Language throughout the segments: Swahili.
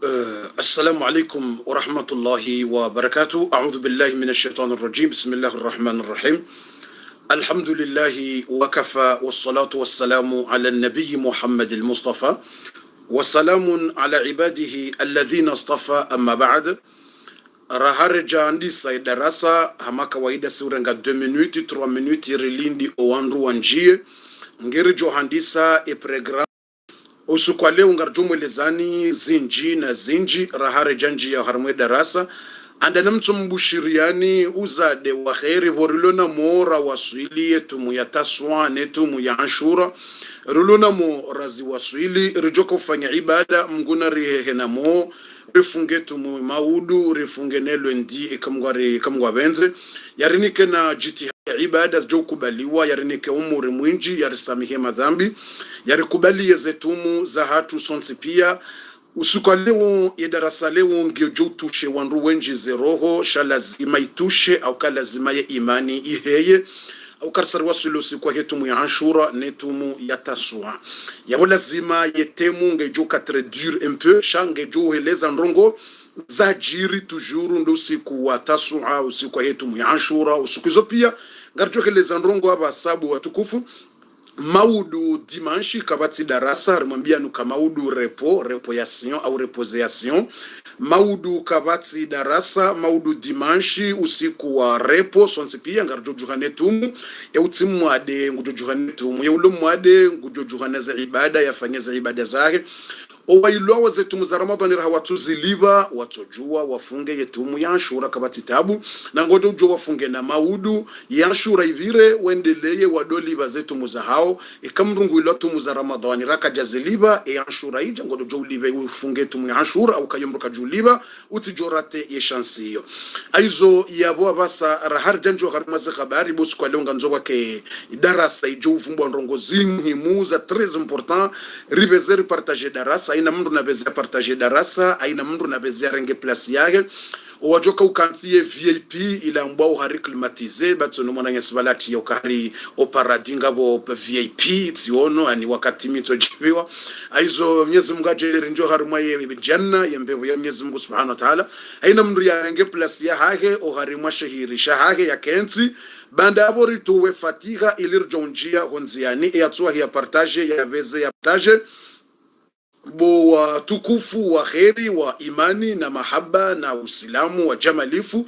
السلام عليكم ورحمة الله وبركاته. أعوذ بالله من الشيطان الرجيم. بسم الله الرحمن الرحيم. الحمد لله وكفى والصلاة والسلام على النبي محمد المصطفى وسلام على عباده الذين اصطفى. أما بعد rahareja andisa idarasa hama kawaida siurenga 2 minutes 3 minutes irilindi owandu wanjie ngirijo handisa program usukwa leo ngarjumwelezani zinji na zinji rahareja nji ya harmwe darasa andana mtu mbushiriani uzade wa khairi vorilona mora waswili yetumu ya taswa netumu ya anshura rulona mo razi waswili rijoko ufanya ibada mguna rihehe na mo rifunge tumu maudu rifunge nelo ndi ikamgwa benze yarinike na jitihada ibada jo kubaliwa yarinike umuri mwinji yarisamihe madhambi yarikubali yezetumu za hatu sonsi pia usuka leo yedarasa leo ngiojo tushe wandu wenji zeroho shalazima itushe au kalazima ye imani iheye au karsar wasulu siku hetumu ya Ashura netumu ya Taswa ya lazima yetemu ngejo katre dur un peu shangejo heleza ndrongo za jiri toujours ndo siku wa Taswa usiku hetumu ya Ashura usiku hizo pia ngarjo heleza ndrongo aba sabu watukufu maudu dimanche kabati darasa rimwambia nuka maudu repoyation au reposeation maudu kabati darasa maudu dimanche usiku wa repo sonse pia ngarjo juhanetumu ya utimu ade ngujo juhanetumu ya ulumu ade ngujo juhaneza ibada yafanyeza ibada zake owailwa wazetumu za Ramadhani rahawatu ziliva watojua wafunge yetumu ya Ashura kabati tabu na ngojo ujua wafunge na maudu ya Ashura ivire wendeleye wadoliva zetumu za hao ikamrungu ilo tumu za Ramadhani raka jaziliva ya Ashura ija ngojo ujua ulive ufunge tumu ya Ashura au kayomruka juliva utijorate ye shansiyo aizo yabo basa rahar janjo harmaze khabari bosu kwa leonga nzo wake darasa ijo ufumbo ndrongozi muhimu za très important rivezeri partager darasa aina mndu na bezia partager darasa aina mndu na bezia renge place yake owajoka ukantie VIP ila mbao hari climatize batsono mwana nyasibalati yokari oparadinga bo VIP tiono ani wakati mito jibiwa aizo Mwenyezi Mungu ajele njo harumwa ye janna yembevo ya Mwenyezi Mungu Subhanahu wa Ta'ala aina mndu ya renge place ya hake o harimwa shahiri shahake ya kenzi banda abori tuwe fatiha ilirjonjia honziani ya tuwa ya partage ya beze ya partage bo wa tukufu wa kheri wa imani na mahaba na usilamu wa jamalifu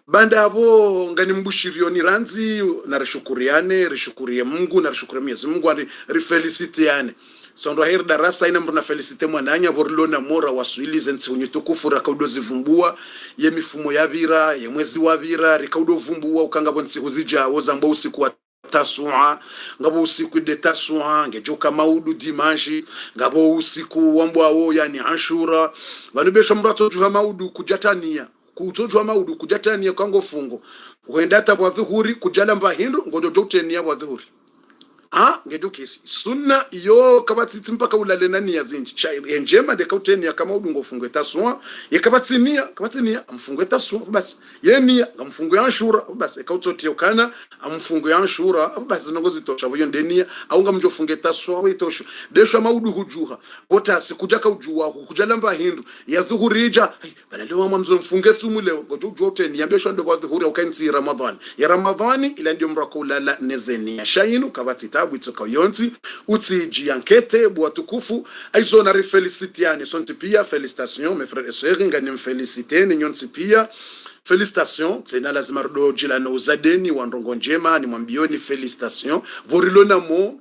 banda abo ngani mbushirioni ranzi na rishukurie Mungu na rishukurie Mwenyezi Mungu ani rifelicitiane sondo her darasa ina mbona felicite mwananya borlona mora waswili zensi unyitukufu rakaudo zivumbua ye mifumo ya vira ye mwezi wa vira rikaudo vumbua ukanga bonsi huzija wozamba usiku wa Taswa ngabo usiku de Taswa ngejoka maudu dimanche ngabo usiku wambwao yani Ashura banubesha mrato juha maudu kujatania kutojwa maudu kujatania kango fungo uenda tabwa dhuhuri kujala mbahindu ngodo jotenia bwa dhuhuri ngedukisi sunna iyo kabati mpaka ulale nani ya zinji njema de kautenia kama udungo fungwe Taswa yakabatsinia amfungwe Taswa basi yeni amfungwe Ashura basi kautotia ukana amfungwe Ashura basi nongozi tosha boyo ndenia au ngamjofunge Taswa witosha desha maudu hujuha otasi kujaka ujua kujala mbahindu ya dhuhurija bala leo mwanzo mfunge tumu leo ngojo jote niambia ndo kwa dhuhuri ukainzi Ramadhani ya Ramadhani ila ndio mrako ulala nezenia shainu kabati witoka yonti uti jiankete bwa tukufu aizo na felicitiane sonte pia félicitations mes frères et sœurs ngani feliciter ni nyonti pia félicitations tena lazima rudo jila no zadeni wandongo njema ni mwambioni félicitations vorilona mo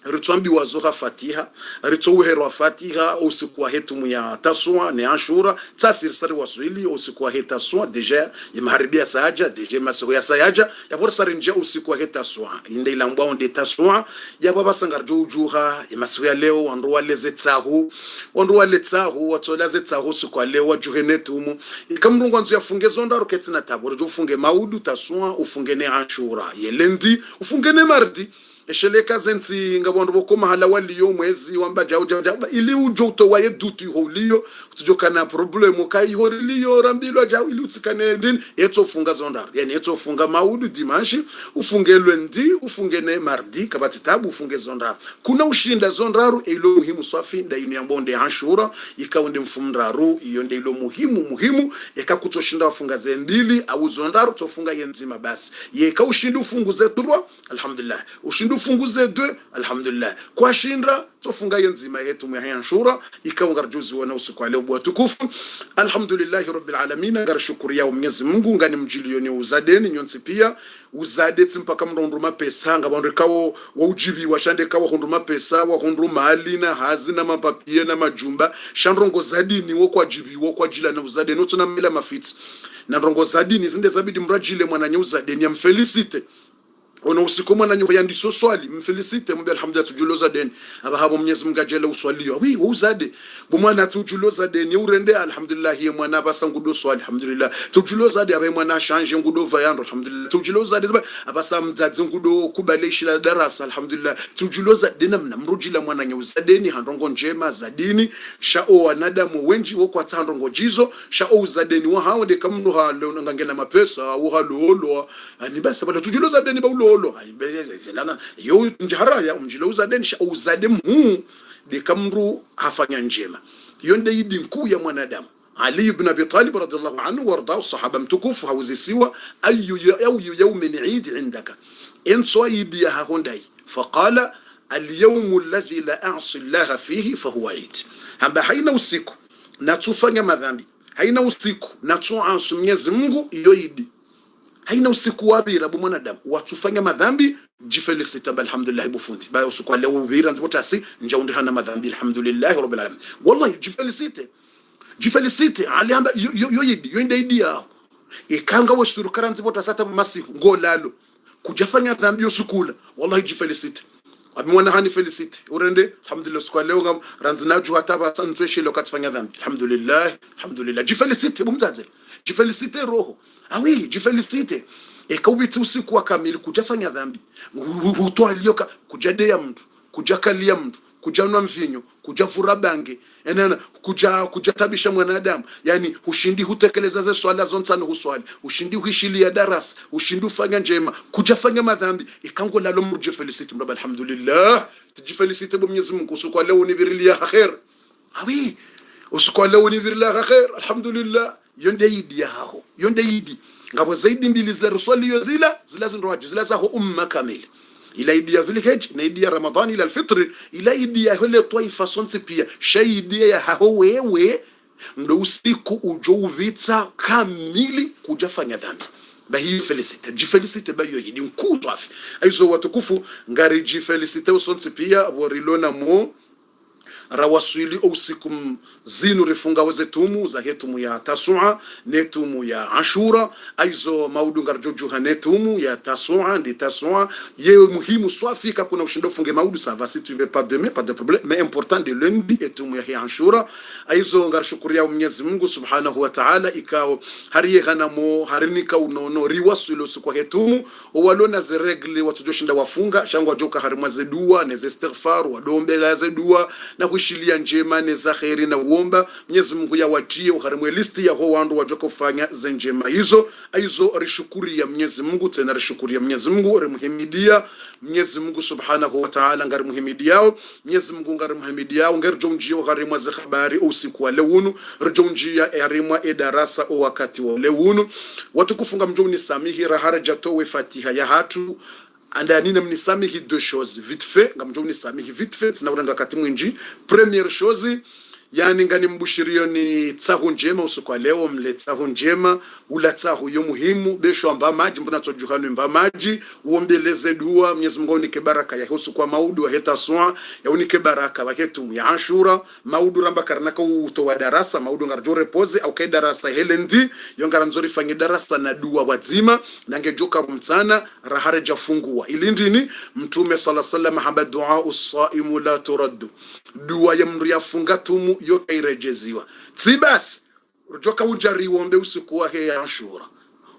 rituambi wazoha fatiha rituuherwa fatiha usiku wa hetumu ya Taswa ni Ashura tasir sari waswili usiku wa Taswa deja imaharibia saja deja masiku ya saja ya bora sari nje usiku wa Taswa inde ilambwa onde Taswa ya baba sangarjo ujuha masiku ya leo wandu wale tsahu watola zetsahu usiku wa leo wajuhenetumu ikamrungu nzo yafungezo ndaro ketina taboro ufunge maudu Taswa ufunge ne Ashura yelendi ufunge ne mardi esheleka zensi ngabondo bokoma hala waliyo mwezi wamba jao ili ujoto waye dutu holiyo tujokana problem kai horiliyo rambilo jao ili utsikane din etso funga zondar yani etso funga maudu dimanche ufunge lundi ufunge ne mardi kabatitabu ufunge zondar kuna ushinda zondaru ilo muhimu swafi nda inu yambonde Ashura ikaunde mfumraru iyo nda ilo muhimu yakakutoshinda wafunga zendili au zondaru tofunga yenzima basi yeka ushinda ufunguze turwa alhamdulillah ushinda ufunguze dwe alhamdulillah kwa shinda tofunga yenzima yetu mwa Ashura ikaunga juzi wana usiku leo bwa tukufu alhamdulillah rabbil alamin ngar shukuri ya Mwenyezi Mungu ngani mjilioni uzadeni nyonsi pia uzade mpaka mronduma pesa ngabandu kawo waujibi washande kawo hunduma pesa wa hunduma alina hazina mapapie na majumba shandrongo zadini wo kwa jibi wo kwa jila na uzade no tuna mila mafiti na rongo zadini zinde zabidi mrajile mwananye uzadeni ya mfelicite ona usiku mwananye yandiso swali mfelicite mbe alhamdulillah tujuloza deni aba habo Mwenyezi Mungu ajele uswaliyo wi uzade bomwana tujuloza deni urende alhamdulillah ye mwana basangudo swali alhamdulillah tujuloza de aba mwana change ngudo vayando alhamdulillah tujuloza de abasa mdzadzi ngudo kubaleshila darasa alhamdulillah tujuloza deni mrujila mwananye uzadeni handongo njema zadini shao wanadamu wenji wo kwa tandongo jizo shao uzadeni wa hawo de kamno ha leo ngangena mapesa wo halolo ani basa bala tujuloza deni baulo zelana yo njara ya umjilo uzadeni sha uzade mu de kamru hafanya njema yonde yidi nkuu ya mwanadamu Ali ibn Abi Talib radhiallahu anhu warda sahaba mtukufu hauzisiwa ayu yawmin eid indaka enso yidi ya hondai faqala اليوم الذي لا أعصي الله فيه فهو عيد hamba haina usiku na tufanya madhambi haina usiku na tuansu Mwenyezi Mungu yoidi haina usiku wabira bu mwanadamu watufanya madhambi jifelicita alhamdulillah bufundi ba usiku leo ubira nzibotasi njaundi hana madhambi alhamdulillah rabbil alamin wallahi jifelicite ali hamba yoidi yoinde idia ikanga washuru karanzi botasata masihu ngolalo kujafanya dhambi usukula wallahi jifelicite abimwana hani felicite urende alhamdulillah usiku leo ngam ranzinaju hataba sanzweshe lokatfanya dhambi alhamdulillah jifelicite bumzaze jifelicite roho awi jifelicite ekawiti usiku wa kamili kujafanya dhambi utwalioka kujadea mtu kujakalia mtu kujanwa mvinyo kujafura bange enana kujatabisha mwanadamu yani ushindi hutekeleza ze swala zontano huswali ushindi huishilia darasa ushindi ufanya njema kujafanya madhambi ikango lalo mruje felicite mraba alhamdulillah tijifelicite bo Mwenyezi Mungu usiku leo ni virilia khair awi usiku leo ni virilia khair alhamdulillah yonde yidi yaho yonde yidi ngabo zaidi mbili zila ruswali zila zinroaji zila zaho umma kamili ila idi ya Dhulhijja na idi ya Ramadhani ila alfitr ila idi ya hele taifa sonse pia shaidi ya hao wewe ndo usiku ujovita kamili kujafanya dhambi bahi felicite jifelicite bayo yidi mkuu afi aizo watukufu ngari jifelicite sonse pia warilona mo rawaswili usiku zinu rifunga wazetumu za hetumu ya Tasua netumu ya Ashura aizo maudu ngarjoju hanetumu ya Tasua ndi Tasua yewe muhimu swafika kuna ushindo funge maudu ça va si tu veux pas demain pas de problème mais important de lundi etumu ya Ashura aizo ngarshukuriya Mwenyezi Mungu subhanahu wa ta'ala ikao hariye ganamo harinika unono riwaswili usiku hetumu walona ze regle watujoshinda wafunga shangwa joka harimwaze dua neze istighfar wadombe laze dua na kushilia njema neza khairi na uomba Mwenyezi Mungu ya watie uharimwe listi ya ho wandu wajoko kufanya zenjema hizo aizo rishukuri ya Mwenyezi Mungu tena rishukuri ya Mwenyezi Mungu rimuhimidia Mwenyezi Mungu subhanahu wa ta'ala ngari muhimidiao Mwenyezi Mungu ngari muhimidiao ngari jonjio harimwa za habari usiku wa lewunu rjonjia harimwa edarasa o wakati wa lewunu watukufunga mjoni samihi raharaja towe fatiha ya hatu andani mnisamihi deux choses vite fait ngamjo mnisamihi vite fait sinauranga kati mwinji première chose yani ngani mbushirio ni tsahu njema usiku leo mletsahu njema ula tsahu yo muhimu besho amba maji mbona tojuhanu mba maji uombeleze dua Mwenyezi Mungu unike baraka ya usiku maudu wa heta swa ya unike baraka wa hetu ya Ashura maudu ramba karnaka uto wa darasa maudu ngarjo repose au kai darasa helendi yongara nzori fanye darasa na dua wazima nangejoka mtana rahare jafungua ilindini mtume sallallahu alaihi wasallam haba dua usaimu la turaddu dua ya mru yafunga tumu yoka irejeziwa tsibas rujoka unjari uombe usiku wa ya Ashura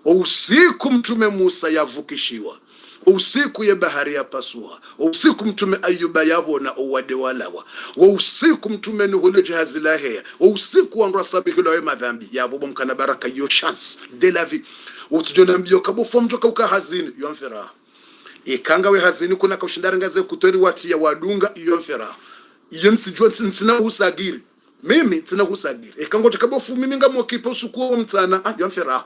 usiku mtume Musa yavukishiwa usiku ya bahari ya pasua, usiku mtume Ayuba yabona owade walawa, usiku mtume Nuhu jahazi la heya, usiku wandu sabihilo ya madhambi yabo mkana baraka yo chance de la vie utujona mbio kabo fomjo kauka hazini yonfera ikanga we hazini kuna kaushindara ngaze kutori wati ya wadunga yonfera yonsi jwa tsina husagiri mimi tsina husagiri ikango takabo fu mimi ngamo kipo suko mtana yonfera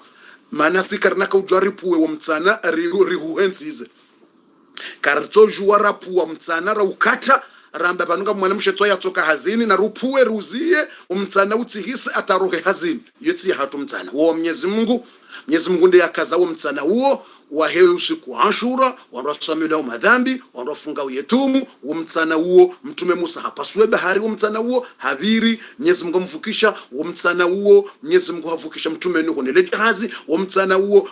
mana sikarna ka ujwari puwe wa mtana rihuenzize karto juwara puwa mtana ra ukata ramba banunga mwana mshetwa yatoka hazini na rupuwe ruzie umtana utihisi atarohe hazini yeti hatu mtana wa Mwenyezi Mungu ndiye akaza wa mtana huo wa hewe usiku Ashura wanasamila madhambi wanafunga uyetumu wa mtana huo mtume Musa hapaswe bahari wa mtana huo haviri Mwenyezi Mungu mfukisha wa mtana huo Mwenyezi Mungu havukisha mtume Nuhu nile jahazi wa mtana huo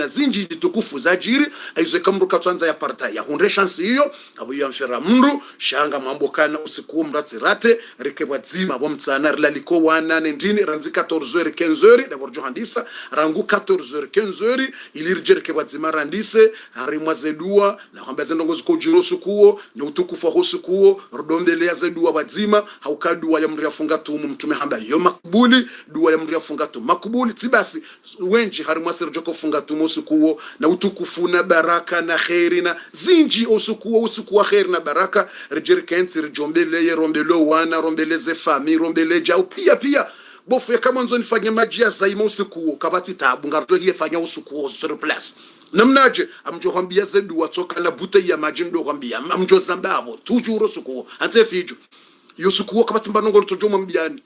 zinji tukufu za jiri aizo kamruka twanza ya parta ya hunde chance hiyo abu yamfira mndu shanga mambo kana usiku mratsirate rekebwa zima wa mtana laliko wana ndini ranzi 14 15 da borjo handisa rangu 14 15 ilirjere ke bazima randise harimwa zedua na kwamba zendongo ziko jirosu kuo na utukufu wa kuo rodombele ya zedua bazima haukadua ya mri afunga tumu mtume hamba yo makubuli dua ya mri afunga tumu makubuli tibasi wenji harimwa serjoko funga tumu kuo na utukufu na baraka na khairi na zinji usiku wa khairi na baraka rejere kenti rejombele ye rombelo wana rombele ze fami rombele jau pia bofu ya kama nzo nifanya maji ya zaima usiku kabati tabu ngarjo hiye fanya usiku sur place namnaje amjo hambia zedu watoka na bute ya maji ndo hambia amjo zambabo tujuro usiku ante fiju yusuku kabati mbanongo tojomo mbiani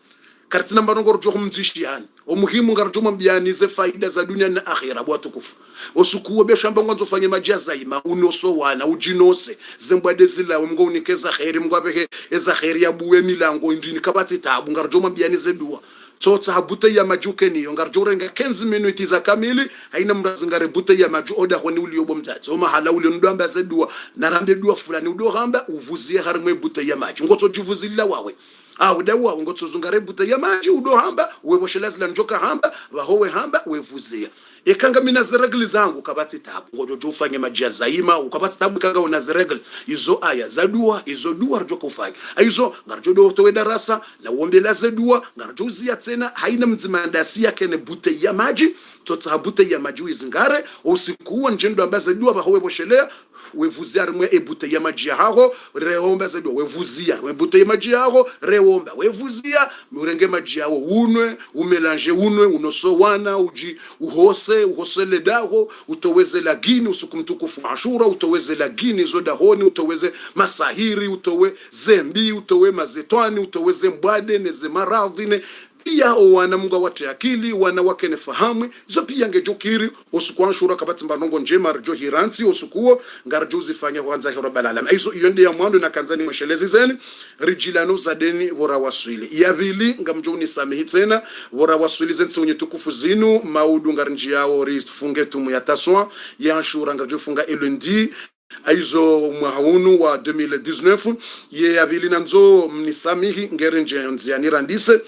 kartina mbanongo rojo mzishiani umuhimu ngarjo mbiani ze faida za dunia na akhira bwa tukufu usiku be shamba ngonzo fanya maji ya zaima unoso wana ujinose zembwade zila mgo unikeza khairi mgo abehe eza khairi ya buwe milango indini kabati tabu ngarjo mbiani zedu tsotsa habute ya majuke ni ngarjo renga 15 minutes za kamili haina mrazingare bute ya maju oda honi uliobo mtatsi oma hala ule ndamba zedua na rambe dua fulani udo hamba uvuzie harimwe bute ya maju ngotso juvuzilla wawe udawa ngotso zungare bute ya maju udo hamba weboshelazila njoka hamba bahowe hamba wevuzia ekanga mina ziregli zangu kabati tabu ngojo ufanye majia zaima ukabati tabu kanga una ziregli izo aya za dua izo dua rjo kufanya aizo ngarjo do towe darasa na uombela za dua ngarjo zia tena haina mzimandasi yake ne bute ya maji tota bute ya maji izingare usikuwa njendo ambaza dua bahowe boshelea wevuzia rimwe ebute ya maji yaho reomba za dua wevuzia ebute ya maji yaho reomba wevuzia urenge maji yaho unwe umelange unwe unosowana uji uhosele daho utoweze lagini usiku mtukufu Ashura utoweze lagini zodahoni utoweze masahiri utowe zembi utowe mazetwani utoweze mbwade neze maradhine pia wana Mungu wate akili wana wake ne fahamu zo pia ngejokiri usiku Ashura kabati mbanongo njema rjo hiransi usiku ngarjo zifanya kwanza hiro balala aizo iyo ndiye mwando na kanzani mshelezi zeni rijilano zadeni wora waswili yavili ngamjo unisamehi tena wora waswili zense unye tukufu zinu maudu ngarinji yao rifunge tumu ya taswa ya Ashura ngarjo funga elundi aizo mwahunu wa 2019 ye yavili nanzo mnisamihi ngerinje nziani randise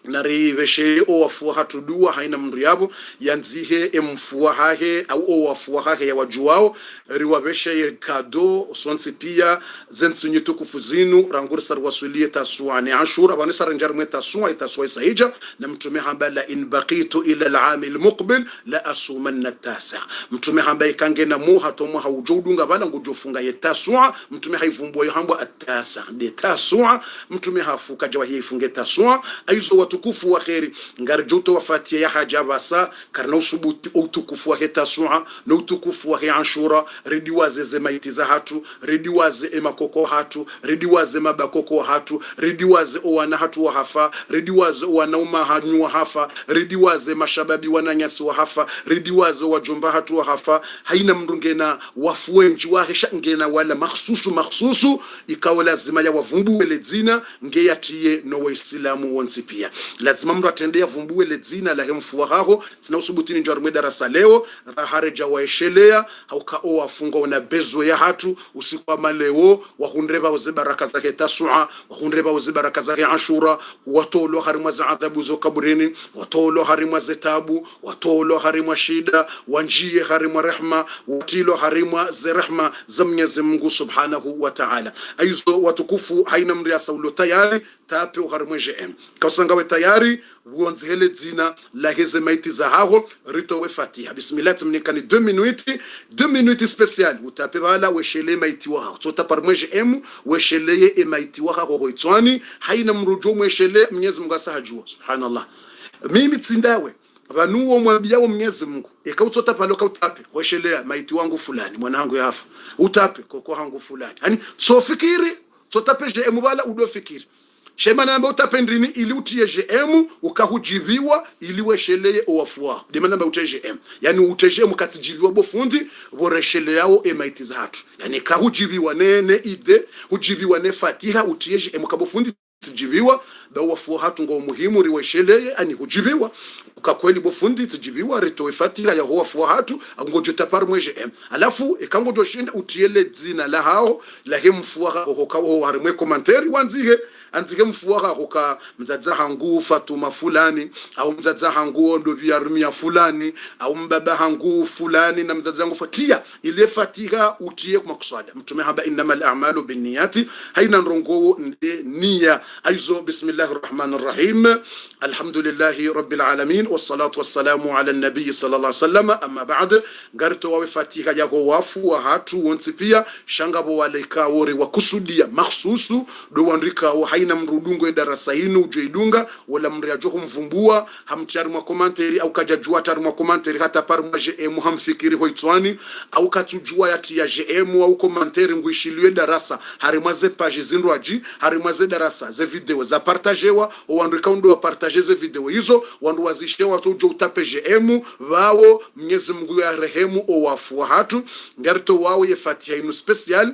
nari veshe o wafuwa hatu dua haina mndu yabo yanzihe emfuwa hahe au o wafuwa hahe ya wajuwao riwa veshe kado sonsi pia zensi nye tukufu zinu ranguri sarwasulie tasua ni Ashura wani saranjar mwe tasua isahija na mtume hamba la in baqitu ila al-aami al-muqbil la asumanna tasa mtume hamba ikange na muha tomu haujudunga bala ngujofunga ye tasua mtume haifumbo yohambwa atasa de tasua mtume hafuka jawa hii ifunge tasua aizo tukufu wa khairi ngarjuto wafatia ya haja basa karna usubuti utukufu wa tasua na utukufu wa Ashura ridiwaze ze maiti za hatu ridiwaze emakoko hatu ridiwaze mabakoko hatu ridiwaze owana hatu wa hafa ridiwaze wanauma hanyu wa hafa ridiwaze mashababi wananyasi wa hafa ridiwaze wajomba hatu wa hafa haina mndungena wafuenji wa hesha ngena wala makhsusu ikawa lazima ya wavumbu weledzina ngeyatie no waislamu wonsi pia lazima mtu atendea vumbue le zina la hemfuwa haho sina usubutini njo arumwe darasa leo rahareja waeshelea hauka o wafunga una bezo ya hatu usiku wa maleo wahundreba uze baraka zake tasua wahundreba uze baraka zake ashura watolo harimwa za adhabu zo kaburini watolo harimwa zetabu watolo harimwa shida wanjie harimwa rehma watilo harimwa ze rehma za Mwenyezi Mungu subhanahu wa ta'ala. Aizo watukufu haina mria saulo tayari tape uharimwe JM kausanga we tayari uonzi hele zina la heze maiti za haho rito we fatiha bismillah tumnikani 2 minutes special utape bala weshele maiti wa haho sota par JM weshele e maiti wa haho hoitwani haina mrujo mweshele Mwenyezi Mungu asahajua subhanallah mimi tsindawe vanuo mwambiao Mwenyezi Mungu ekautota paloka utape weshelea maiti wangu fulani mwanangu yafa utape koko hangu fulani yani so fikiri totape JM bala udo fikiri shema namba utape ndrini ili utie JM ukahujiviwa ili wesheleye owafuwa dema namba utie JM yani utie JM katijiviwa bofundi boresheleao e maiti za hatu yani kahujiviwa ne ide hujiviwa ne fatiha utie JM kabofundi tijibiwa da wafuwa hatu ngo muhimu riwesheleye ani hujibiwa ukakweli bofundi tijibiwa ritoe fatiha ya wafuwa hatu ngojo tapar mweje alafu ikangojo shinda utiele zina la hao la hemfuwa ho harimwe komanteri wanzihe anzike mfuwa hoka mzaza hangu Fatuma fulani au mzaza hangu ndo biarmia fulani au mbaba hangu fulani na mzaza hangu fatia ile fatiha utie kwa kusada mtume haba innamal a'malu binniyati haina nrongo nia aizo bismillahir rahmanir rahim alhamdulillahi rabbil alamin wassalatu wassalamu ala nabiy sallallahu alaihi wasallam amma ba'd garto wa fatiha yako wafu wa hatu wonsi pia shangabo walaika wori wa kusudia mahsusu do wandika wa haina mrudungo darasa hinu ujoidunga wala mriajoho mvumbua hamchari mwa komanteri au kajajua tari mwa komanteri hata par mwa JM hamfikiri hoitwani au katujua yati ya JM au komanteri nguishiliwe darasa harimwaze page zinruaji harimwaze darasa ze video za partagewa wandika undo wa partage ze video hizo wandu wazishewa tujo utape JM wao Mwenyezi Mungu ya rehemu o wafu wa hatu ngarito wao ye fatiha inu special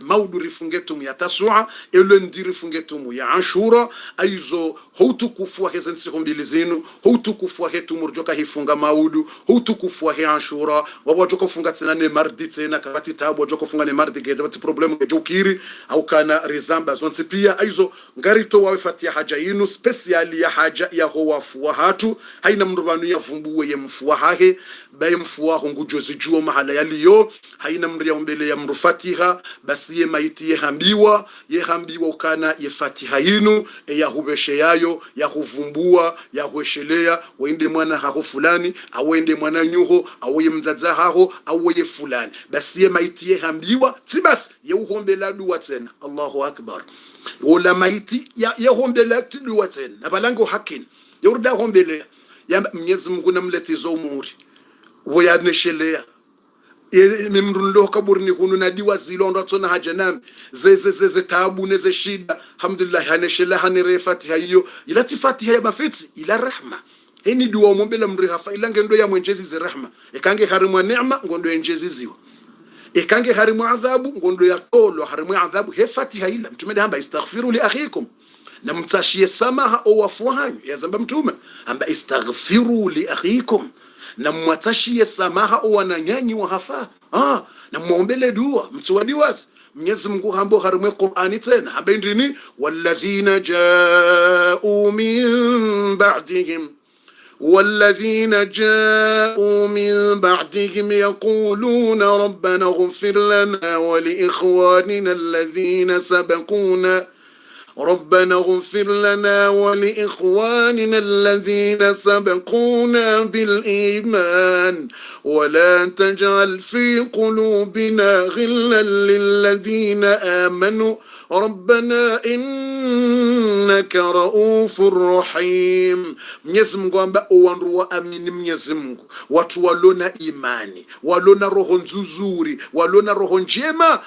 mauduri fungetum ya tasua elendiri fungetum ya ashura aizo houtu kufua hezensi hombili zinu houtu kufua hetu murjoka hifunga maudu houtu kufua he ashura wabajoko funga tena ne mardi tena kabati tabu wajoko funga ne mardi geja bati problemu geja ukiri au kana rizamba zonsi pia aizo ngarito wawe fatia haja inu speciali ya haja ya howafu wa hatu haina mrubanu ya vumbuwe ye mfuwa hahe baye mfuwa hungujozi juo mahala yaliyo haina mria umbele ya mrufatiha basi ye maiti ye hambiwa ukana ye fatiha yinu ya hubeshe yayo ya huvumbua ya hueshelea wende mwana haho fulani awende mwana nyuho awe mzaza haho awe fulani basi ye maiti ye hambiwa tibas ye uhombela duwa tena Allahu akbar wala maiti ya hombela duwa tena abalango hakin yorda hombele ya Mwenyezi Mungu namletizo umuri woyaneshelea mimrundo kaburini kunu nadiwa zilondo tsona hajanam ze taabu neze shida alhamdulillah haneshela hanire fatiha hiyo ila fatiha ya mafiti ila rahma heni duwa mombela mrihafa ila ngendo ya mwenjezi ze rahma ikange harimwa neema ngondo enjezi ziwa ikange harimwa adhabu ngondo ya tolo harimwa adhabu he fatiha ila mtume hamba istaghfiru li akhikum na mtashie samaha o wafuhanyu ya zamba mtume hamba istaghfiru li akhikum na mwatashie samaha wananyanyi wa hafa na muombele dua mtuwadiwazi Mwenyezi Mungu hambo harimwe Qur'ani tena habendrini walladhina ja'u min ba'dihim والذين جاءوا من بعدهم يقولون ربنا اغفر لنا ولإخواننا الذين سبقونا ربنا اغفر لنا ولإخواننا الذين سبقونا بالإيمان ولا تجعل في قلوبنا غلا للذين آمنوا ربنا إنك رؤوف رحيم. Mwenyezi Mungu amba owandu wa amini Mwenyezi Mungu watu walona imani walona roho nzuri walona roho njema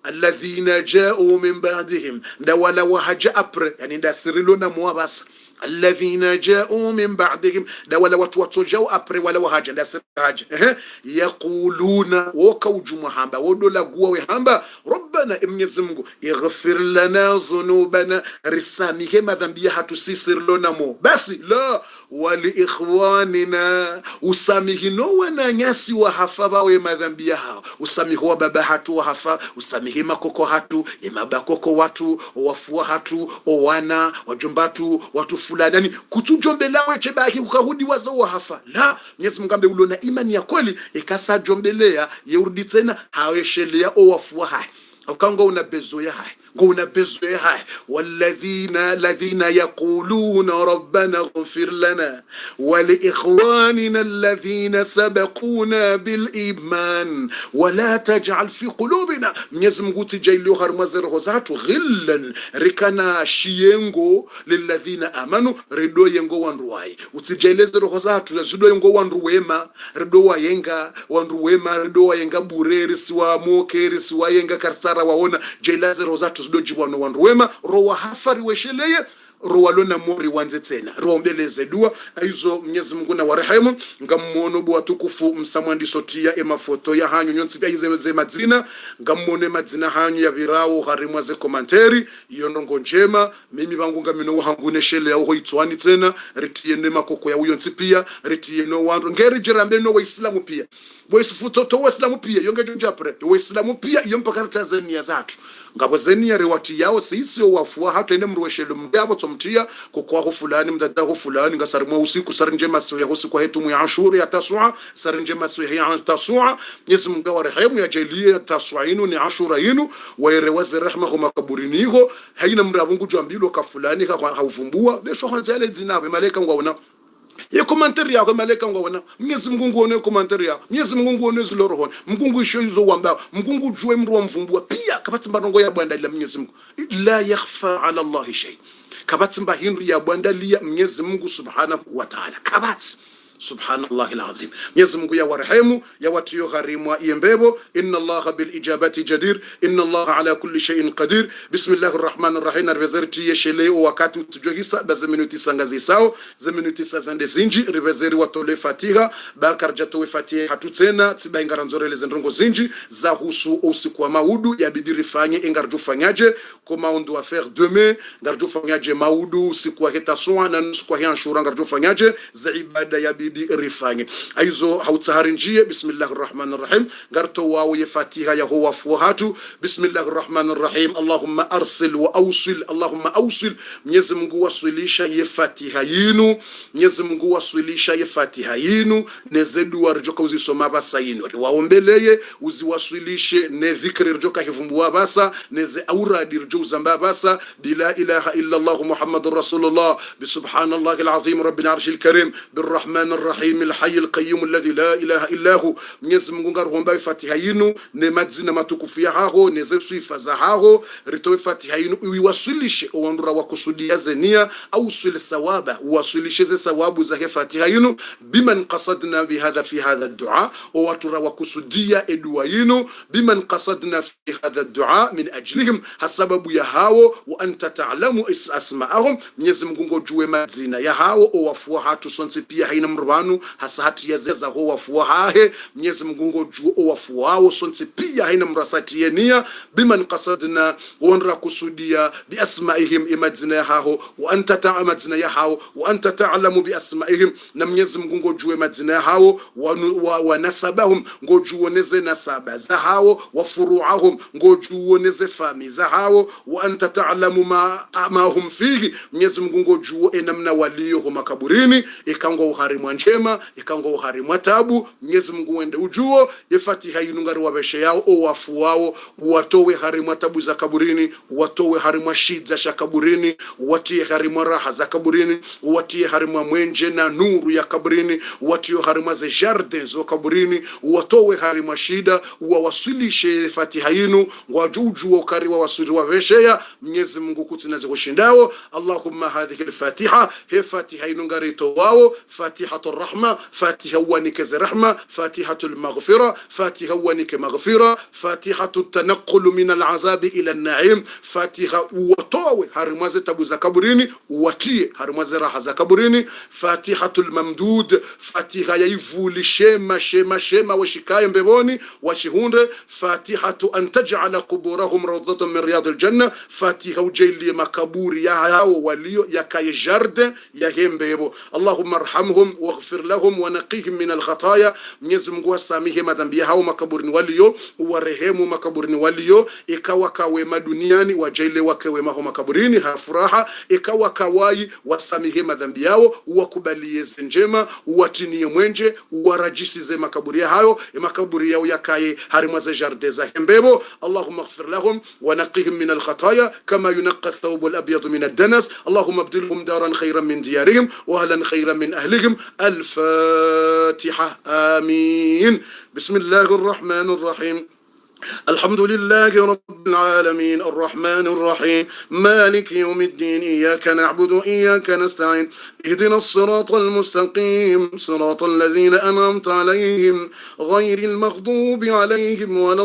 alladhina ja'u min ba'dihim nda wala wahaja apre yani nda sirilona muwabasa alladhina ja'u min ba'dihim da wala watu watojao apre wala wahaja nda siraja yaquluna woka ujuma hamba wodola guwa we hamba rabbana Mwenyezi Mungu ighfir lana dhunubana risamihe madhambi hatu sisi rilonamo basi la wali ikhwanina usamihino wananyasi wa hafa bawe madhambi hao usamihi wa baba hatu wa hafa usamihi makoko hatu emabakoko watu wafua hatu owana wajombatu watu fulani yani kutujombelawe chebaki ukahudi wazo wa hafa la Mwenyezi Mungu ambe ulona imani ya kweli ikasa jombelea yeurudi tena haweshelea o wafua hai ukango una bezoya hai nguna bezoya hai walladhina yaquluna rabbana ighfir lana wa li ikhwanina alladhina sabaquna bil iman wa la taj'al fi qulubina Mwenyezi Mungu tijailio harmazero zatu ghillan rikana shiyengo lilladhina amanu rido yengo wanruwai utijaileze roho zatu zido yengo wanruwema rido wayenga wanruwema rido wayenga bureri siwa mokeri siwa yenga karsara waona jailaze roho zatu zido jibwano wanruwema roho hafari wesheleye roho lona mori wanze tena roho mbeleze dua aizo Mwenyezi Mungu na warehemu ngamuono bwa tukufu msamwandi sotia emafoto ya hanyu nyonsi bya izeze madzina ngamone madzina hanyu ya birao harimwa ze komanteri iyo ndongo njema mimi bangu ngamino wahangune shele yaho itswani tena ritiene makoko ya uyo pia ritiene wandu ngeri jirambe no waislamu pia boisifuto to waislamu pia yongejo japre waislamu pia iyo mpaka Tanzania zatu ngabo zenia rewati yao sisi wafua hata ene mruweshelo mdabo tomtia kokwaho fulani mdadaho fulani ngasarimwa usiku sarinje maso ya usiku hetu mu ashuri ya tasua sarinje maso ya tasua Mwenyezi Mungu warehemu ya jalia tasuinu ni ashura yinu wairewaze rehmahu makaburiniho haina mrabungu jambilo ka fulani ka hauvumbua besho hanzale dinabe malaika ngwaona ye komantari yako malaika ngwaona Mwenyezi Mungu ngone komantari yako Mwenyezi Mungu ngone zilorohona Mungu isho izo wamba Mungu jwe mru wa mvumbua pia kabati mbarongo ya bwanda ila Mwenyezi Mungu la yakhfa ala Allah shay kabati mba hindu ya bwanda lia Mwenyezi Mungu subhanahu wa ta'ala kabati subhanallahi alazim Mwenyezi Mungu ya warehemu ya watu gharimwa yembebo inna Allah bil ijabati jadir inna Allah ala kulli shay'in qadir bismillahir rahmanir rahim arvezerti yeshele wakati tujogisa bazeminuti sangazi sao zeminuti sazande zinji rivezeri watole fatiha bakarjato fatiha hatu tena tibaingara nzorele zendrongo zinji za husu usiku wa maudu ya bidiri fanye engarju fanyaje koma on doit faire demain ngarju fanyaje maudu usiku wa hetaswa na usiku wa hanshura ngarju fanyaje za ibada ya rifanye aizo hautaharinjie bismillahir rahmanir rahim garto wawo ye fatiha ya huwa fuhatu bismillahir rahmanir rahim allahumma arsil wa awsil allahumma awsil Mwenyezi Mungu wasilisha ye fatiha yinu Mwenyezi Mungu wasilisha ye fatiha yinu nezedu warjoka uzisoma basa yinu waombeleye uziwasilishe ne dhikri rjoka hivumbua basa neze auradi rjo uzamba basa bila ilaha illa Allah muhammadur rasulullah bisubhanallahi alazim rabbil arshil karim birrahman الرحيم الحي القيوم الذي لا إله إلا هو Mwenyezi Mungu ngaromba fatiha yinu ne madzina matukufu yaho ne sifa zaho ritoe fatiha yinu uiwasilishe ondura wakusudia zenia au sul thawaba wasilishe ze thawabu za fatiha yinu biman qasadna bihadha fi hadha ad-du'a o watura wakusudia edua yinu biman qasadna fi hadha ad-du'a min ajlihim hasababu ya hao wa anta ta'lamu asma'ahum Mwenyezi Mungu ngojue madzina ya hao o wafua hatu sonse pia haina mrwanu hasa hati ya zeza ho wafua hahe Mwenyezi Mungu ngojue o wafuao sonse pia haina mrasati yenia biman qasadna wanra kusudia bi asma'ihim imadzina ya hao wa anta ta'lamadzina ya hao wa anta ta'lamu bi asma'ihim na Mwenyezi Mungu ngojue madzina ya hao wa nasabahum ngojue neze nasaba za hao wa furu'ahum ngojue neze fami za hao wa anta ta'lamu ma hum fihi Mwenyezi Mungu ngojue enamna walio makaburini ikango uharimwa njema ikango uharimwa tabu Mwenyezi Mungu wende ujuo yefatiha yinungari wabeshe yao o wafu wao watowe harimwa tabu za kaburini watowe harimwa shida za kaburini watie harimwa raha za kaburini watie harimwa mwenje na nuru ya kaburini watie harimwa ze jardin za kaburini watowe harimwa shida wawasilishe fatiha yinu wajuju ukari wawasiri wabeshe ya Mwenyezi Mungu kutinaze kushindao Allahumma hadhihi al-fatiha he fatiha yinungari to wao fatiha فاتحة الرحمة، فاتحة ونك رحمة، فاتحة المغفرة، فاتحة ونك مغفرة، فاتحة التنقل من العذاب إلى النعيم، فاتحة وطوي هرمزة تبو زكابريني وتي هرمزة راح زكابريني، فاتحة الممدود، فاتحة يفول شيما شيما شيما وشكاية ببوني وشهون، فاتحة أن تجعل قبورهم روضة من رياض الجنة، فاتحة وجيلي مكابور يا هاو وليو يا كاي جرد يا هم بيبو. اللهم ارحمهم واغفر لهم ونقيهم من الخطايا. Mwenyezi Mungu wasamehe madhambi yao makaburini walio, uwarehemu makaburini walio, ikawa kawema duniani wajaile wake wema ho makaburini hafuraha, ikawa kawai wasamehe madhambi yao, uwakubalie njema, uwatinie mwenje, uwarajisize makaburi hayo, makaburi yao yakaye harimaze jarde za hembebo. Allahumma ighfir lahum wa naqihim min al-khataya kama yunaqqa ath-thawb al-abyad min ad-danas. Allahumma abdilhum daran khayran min diyarihim wa ahlan khayran من أهلهم. الفاتحة آمين. بسم الله الرحمن الرحيم. الحمد لله رب العالمين الرحمن الرحيم مالك يوم الدين إياك نعبد وإياك نستعين اهدنا الصراط المستقيم صراط الذين أنعمت عليهم غير المغضوب عليهم ولا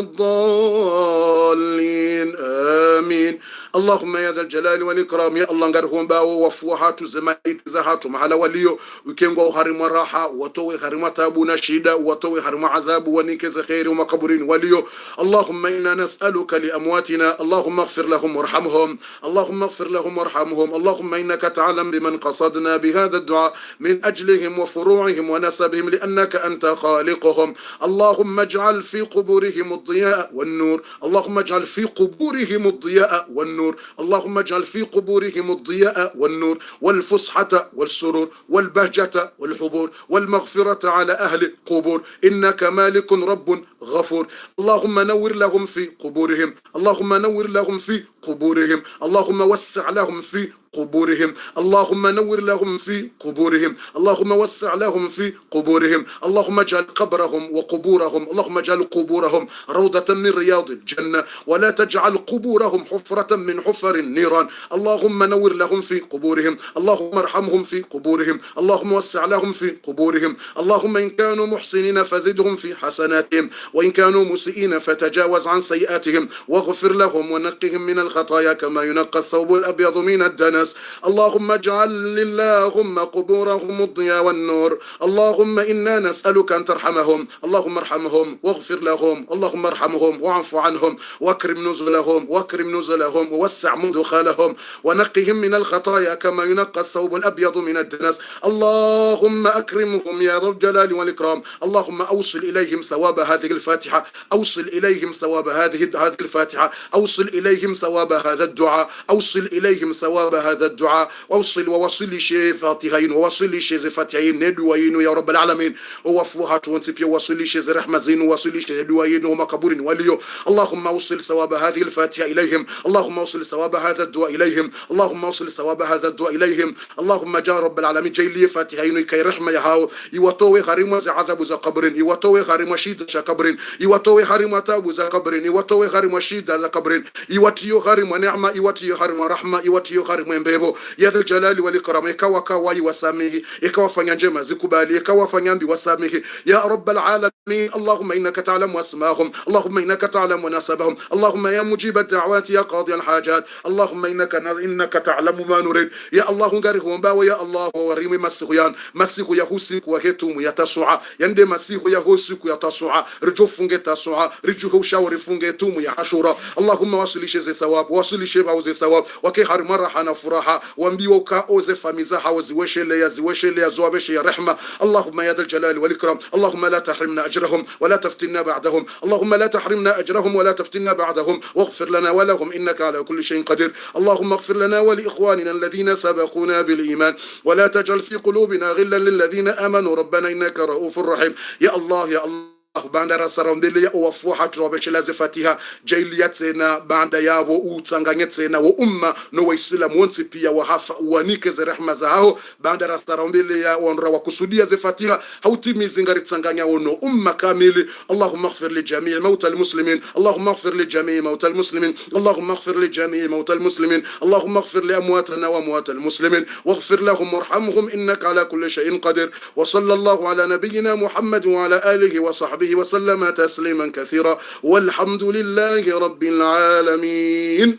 الضالين آمين. اللهم يا ذا الجلال والإكرام يا الله نغرهم باو وفوحات زمايت زهات محلا وليو وكينغو حرم راحة وتوي حرم تابونا شيدا وتوي حرم عذاب ونيكز خير ومقبرين وليو. اللهم إنا نسألك لأمواتنا اللهم اغفر لهم وارحمهم اللهم اغفر لهم وارحمهم. اللهم إنك تعلم بمن قصدنا بهذا الدعاء من أجلهم وفروعهم ونسبهم لأنك أنت خالقهم. اللهم اجعل في قبورهم الضياء والنور. اللهم اجعل في قبورهم الضياء والنور. اللهم اجعل في قبورهم الضياء والنور والفسحة والسرور والبهجة والحبور والمغفرة على أهل القبور إنك مالك رب غفور. اللهم نور لهم في قبورهم. اللهم نور لهم في قبورهم. اللهم وسع لهم في قبورهم. اللهم نور لهم في قبورهم. اللهم وسع لهم في قبورهم. اللهم اجعل قبرهم وقبورهم اللهم اجعل قبورهم روضة من رياض الجنة ولا تجعل قبورهم حفرة من حفر النيران. اللهم نور لهم في قبورهم. اللهم ارحمهم في قبورهم. اللهم وسع لهم في قبورهم. اللهم إن كانوا محسنين فزدهم في حسناتهم وإن كانوا مسيئين فتجاوز عن سيئاتهم واغفر لهم ونقهم من الخطايا كما ينقى الثوب الأبيض من الدنس. اللهم اجعل اللهم قبورهم الضياء والنور. اللهم إنا نسألك أن ترحمهم. اللهم ارحمهم واغفر لهم. اللهم ارحمهم واعف عنهم واكرم نزلهم واكرم نزلهم ووسع مدخلهم ونقهم من الخطايا كما ينقى الثوب الأبيض من الدنس. اللهم أكرمهم يا ذا الجلال والإكرام. اللهم أوصل إليهم ثواب هذه الفاتحة. أوصل إليهم ثواب هذه الفاتحة. أوصل إليهم ثواب هذا الدعاء. أوصل إليهم ثواب هذا الدعاء. ووصل لي شيء فاتحين ووصل لي شيء فاتحين ندوين يا رب العالمين ووفوها تونسبي ووصل لي شيء رحمة زين ووصل لي شيء دوين ومقبور وليو. اللهم وصل ثواب هذه الفاتحة إليهم. اللهم وصل ثواب هذا الدعاء إليهم. اللهم وصل ثواب هذا الدعاء إليهم. اللهم جاء رب العالمين جاي لي فاتحين كي رحمة يهاو يوتوي خريم عذاب ذا قبر يوتوي خريم شيد ذا قبر يوتوي خريم تاب ذا قبر يوتوي خريم شيد ذا قبر يوتيو خريم نعمة يوتيو خريم رحمة يوتيو خريم mbebo ya dhal jalali wal ikram. Ikawa kawai wasamehi ikawa fanya njema zikubali ikawa fanya mbi wasamehi ya rabbal alamin. Allahumma innaka ta'lamu asma'ahum. Allahumma innaka ta'lamu nasabahum. Allahumma ya mujib ad-da'wat ya qadi al-hajat. Allahumma innaka ta'lamu ma nurid ya Allah ngarihu mbawa ya Allah warimi masihu ya husiku wa hetumu ya tasua yande masihu ya husiku ya tasua rijo funge tasua rijo ushawari funge tumu ya ashura. Allahumma wasilishe thawab wasilishe bauze thawab wake harmara hana furaha wambiwa ukaoze famiza hawa ziweshelea zuwabeshe ya rehma. Allahumma ya dhal jalali wal ikram. Allahumma la tahrimna ajrahum wa la taftinna ba'dahum. Allahumma la tahrimna ajrahum wa la taftinna ba'dahum waghfir lana wa lahum innaka ala kulli shay'in qadir. Allahumma ighfir lana wa li ikhwanina alladhina sabaquna bil iman wa la taj'al fi qulubina ghillan lil ladhina amanu rabbana innaka ra'ufur rahim. Ya Allah ya Allah banda rasarondele ya wafuha turabeshela zefatiha jaili tena banda yabo utsanganye tena wa umma no waislamu wonsi pia wahafa uanike ze rehma zao banda rasarondele ya wanra wakusudia zefatiha hautimizi ngari tsanganya wono umma kamili. Allahumma ighfir li jami' mawta almuslimin, Allahumma ighfir li jami' mawta almuslimin, Allahumma ighfir li jami' mawta almuslimin, Allahumma ighfir li amwatana wa amwat almuslimin waghfir lahum warhamhum innaka ala kulli shay'in qadir. Wa sallallahu ala nabiyyina Muhammad wa ala alihi wa sahbihi wa sallama tasliman kathira walhamdulillahi rabbil alamin.